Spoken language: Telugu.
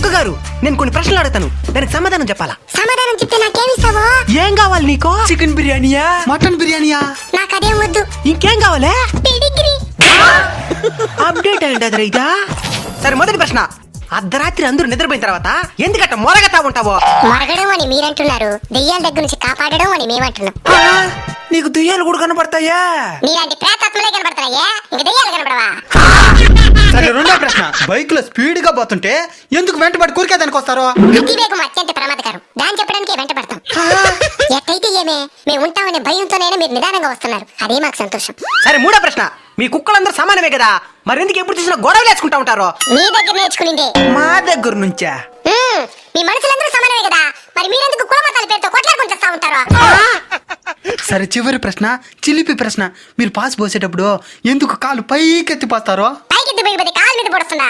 కుక్క గారు, నేను కొన్ని ప్రశ్నలు అడుగుతాను, దానికి సమాధానం చెప్పాలా? సమాధానం చెప్తే నాకేమిస్తావో? ఏం కావాలి నీకో? చికెన్ బిర్యానీయా, మటన్ బిర్యానీయా? నాకు అదేం వద్దు. ఇంకేం కావాలే? పెడిగ్రీ. అప్డేట్ అయ్యింది అది రైతా. సరే, మొదటి ప్రశ్న. అర్ధరాత్రి అందరూ నిద్రపోయిన తర్వాత ఎందుకట్ట మొరగతా ఉంటావో? మరగడం అని మీరంటున్నారు, దెయ్యాల దగ్గర నుంచి కాపాడడం అని మేమంటున్నాం. నీకు దెయ్యాలు కూడా కనపడతాయా? నీలాంటి ప్రేతాత్మలే కనపడతాయా, ఇంక దెయ్యాలు కనపడవా? సరే, రెండో ప్రశ్న. బైక్ లో స్పీడ్ గా పోతుంటే ఎందుకు వెంటబడి కోరికేదానికి వస్తారు? అతివేగం అత్యంత ప్రమాదకరం, దాన్ని చెప్పడానికి వెంట పడతాం. ఎట్టయితే ఏమే, మేము ఉంటామనే భయంతోనైనా మీరు నిదానంగా వస్తున్నారు, అదే మాకు సంతోషం. సరే, మూడో ప్రశ్న. మీ కుక్కలందరూ సమానమే కదా, మరి ఎందుకు ఎప్పుడు చూసినా గొడవలు వేసుకుంటా ఉంటారు? మీ దగ్గర నేర్చుకునిందే. మా దగ్గర నుంచా? మీ మనుషులందరూ సమానమే కదా, మరి మీరెందుకు కులమతాల పేరుతో కొట్లాడుకుంటూ వస్తా ఉంటారు? సరే, చివరి ప్రశ్న, చిలిపి ప్రశ్న. మీరు పాస్ పోసేటప్పుడు ఎందుకు కాలు పైకెత్తి పోస్తారో? పైకి కాలు మీద పడుతున్నా.